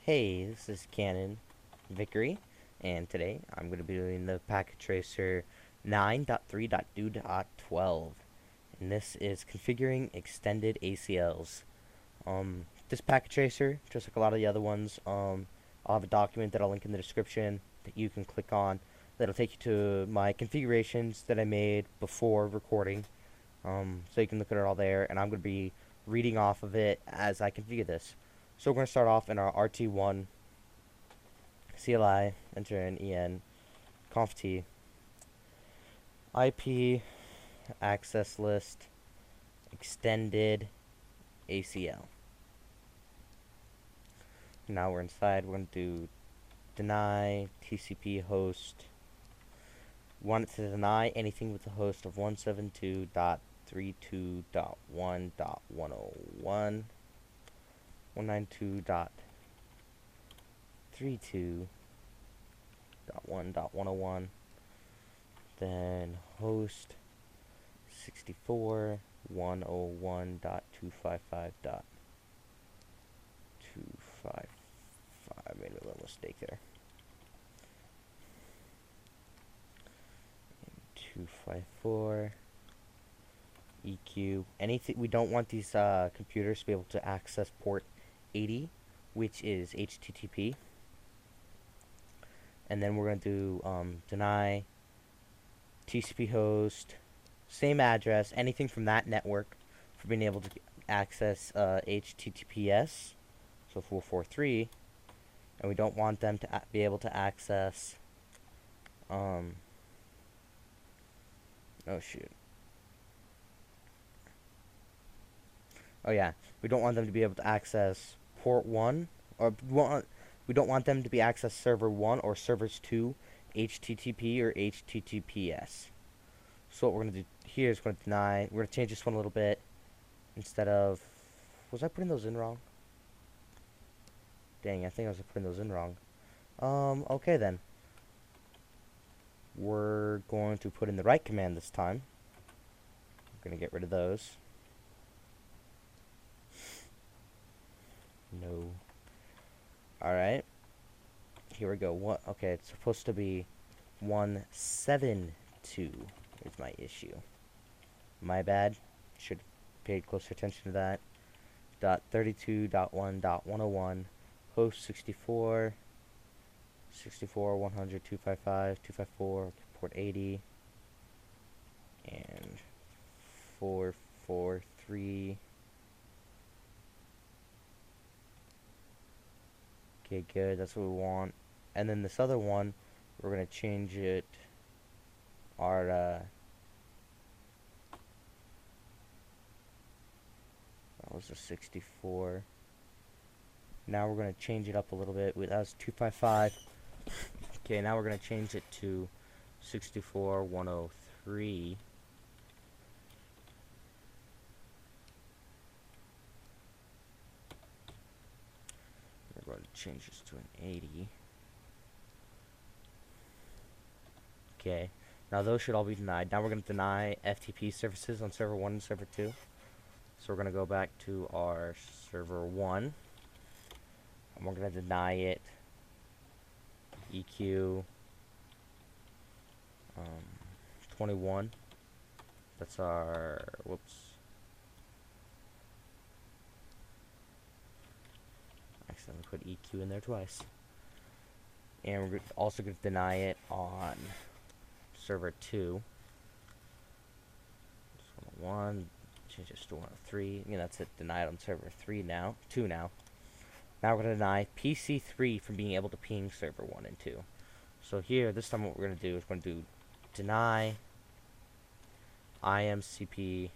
Hey, this is Canon Vickery, and today I'm going to be doing the Packet Tracer 9.3.2.12, and this is configuring extended ACLs. This Packet Tracer, just like a lot of the other ones, I'll have a document that I'll link in the description that you can click on. That'll take you to my configurations that I made before recording, so you can look at it all there, and I'm going to be reading off of it as I configure this. So we're going to start off in our RT1 CLI, enter in EN, conft IP, access list, extended ACL. Now we're inside, we're going to do deny TCP host. We want it to deny anything with the host of 172.32.1.101, 192.32.1.101, then host 64.101.255.255. I made a little mistake there. 254 EQ. Anything, we don't want these computers to be able to access port 80, which is HTTP. And then we're going to do deny TCP host, same address, anything from that network for being able to access HTTPS, so 443, and we don't want them to be able to access, oh shoot, oh yeah, we don't want them to be able to access port 1, or we don't want them to be access server 1 or servers 2, HTTP or HTTPS. So what we're going to do here is we're going to deny, we're going to change this one a little bit. Instead of, was I putting those in wrong? Dang, I think I was putting those in wrong. Okay then. We're going to put in the right command this time. We're going to get rid of those. No. Alright. Here we go. What? Okay, it's supposed to be 172 is my issue. My bad. Should have paid closer attention to that. .32.1.101 host 64 100 255 254 port 80 and 443. Okay, good, that's what we want. And then this other one, we're gonna change it, our that was a 64. Now we're gonna change it up a little bit. That was 255. Okay, now we're gonna change it to 64.103. We're going to change this to an 80. Okay, now those should all be denied. Now we're going to deny FTP services on server 1 and server 2. So we're going to go back to our server 1. And we're going to deny it EQ 21. That's our, whoops. Accidentally put EQ in there twice. And we're also going to deny it on server 2. 101, change this to 103. Yeah, that's it. Denied on server 3 now. 2 now. Now we're going to deny PC3 from being able to ping server 1 and 2. So here, this time what we're going to do is we're going to do deny IMCP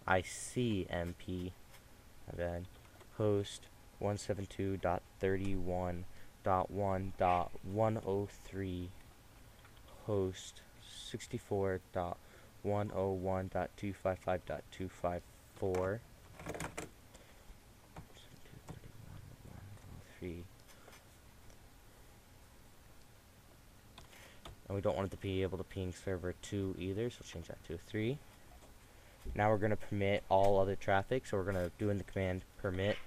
ICMP, my bad, host 172.31.1.103 host 64.101.255.254 and we don't want it to be able to ping server 2 either, so change that to a 3. Now we're going to permit all other traffic, so we're going to do in the command permit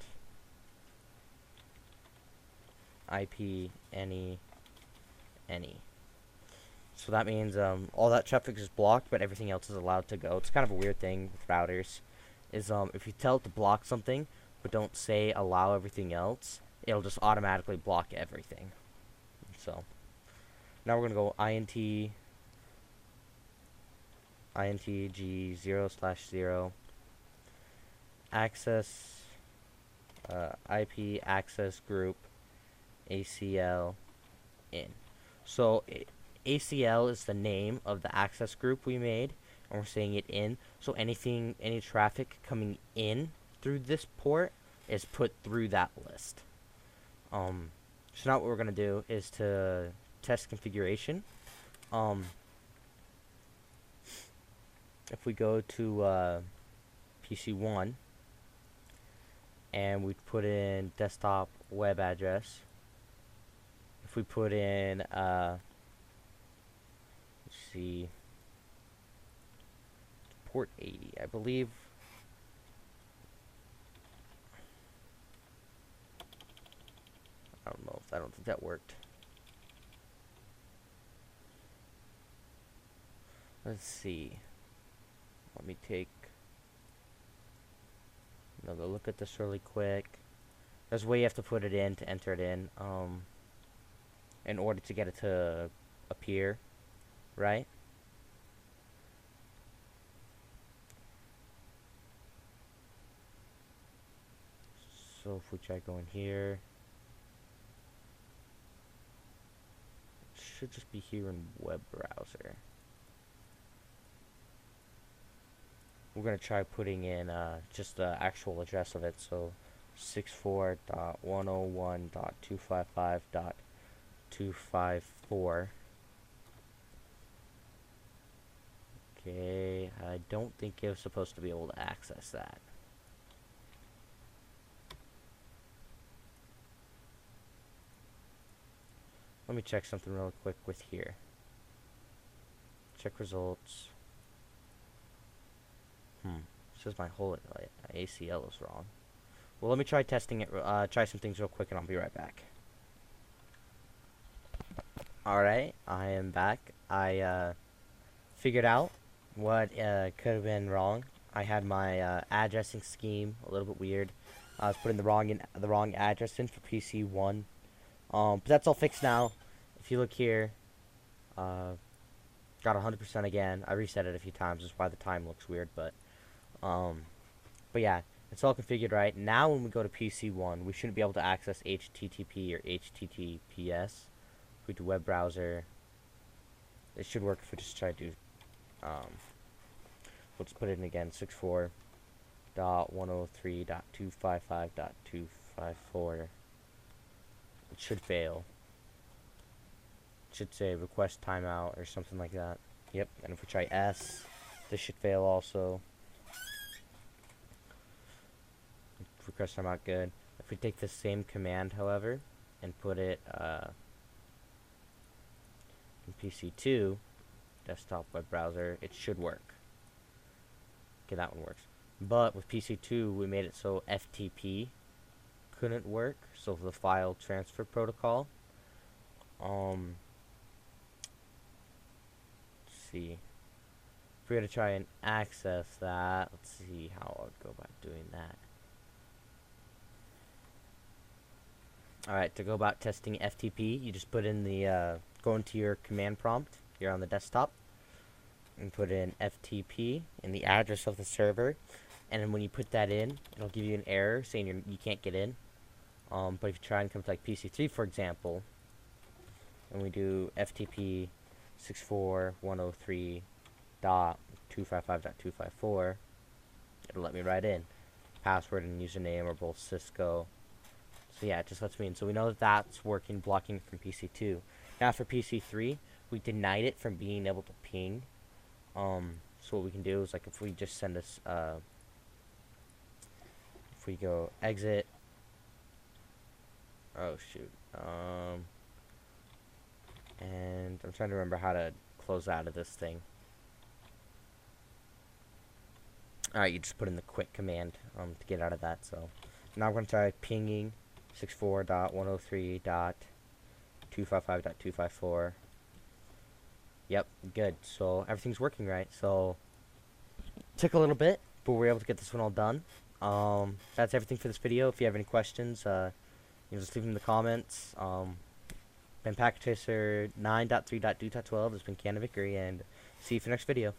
IP any. So that means all that traffic is blocked, but everything else is allowed to go. It's kind of a weird thing with routers, is if you tell it to block something, but don't say allow everything else, it'll just automatically block everything. So now we're gonna go int g0/0 access IP access group ACL in. So ACL is the name of the access group we made, and we're saying it in. So any traffic coming in through this port is put through that list. So now what we're gonna do is to test configuration. If we go to PC1 and we put in desktop web address, if we put in let's see, port 80, I believe. I don't think that worked. Let's see. Let me take another look at this really quick. There's a way you have to put it in to enter it in order to get it to appear, right? So if we try going here, it should just be here in web browser. We're going to try putting in just the actual address of it, so 64.101.255.254. Okay, I don't think it was supposed to be able to access that. Let me check something real quick with here. Check results. It says my whole ACL is wrong. Well, let me try testing it. Try some things real quick, and I'll be right back. Alright, I am back. I figured out what could have been wrong. I had my addressing scheme a little bit weird. I was putting the wrong address in for PC1. But that's all fixed now. If you look here, got 100% again. I reset it a few times. That's why the time looks weird, but yeah, it's all configured right. Now when we go to PC1, we shouldn't be able to access HTTP or HTTPS. If we do web browser, it should work if we just try to do, let's put it in again, 64.103.255.254. It should fail. It should say request timeout or something like that. Yep, and if we try S, this should fail also. Request timeout, good. If we take the same command, however, and put it in PC2, desktop web browser, it should work. Okay, that one works. But with PC2, we made it so FTP couldn't work, so the file transfer protocol. Let's see. If we were to try and access that, let's see how I would go about doing that. Alright, to go about testing FTP, you just put in the, go into your command prompt here on the desktop, and put in FTP in the address of the server, and then when you put that in, it'll give you an error saying you can't get in. But if you try and come to like PC3, for example, and we do FTP 64.103.255.254, it'll let me right in. Password and username are both Cisco. So yeah, it just lets me in. So we know that that's working, blocking from PC2. Now for PC3, we denied it from being able to ping. So what we can do is, like, if we just send us, if we go exit, oh shoot, and I'm trying to remember how to close out of this thing. Alright, you just put in the quit command to get out of that. So now I'm going to try pinging 64.103.255.254. Yep, good. So everything's working right. So took a little bit, but we were able to get this one all done. That's everything for this video. If you have any questions, just leave them in the comments. Been Packet Tracer 9.3.2.12. It's been Canna Vickery, and see you for the next video.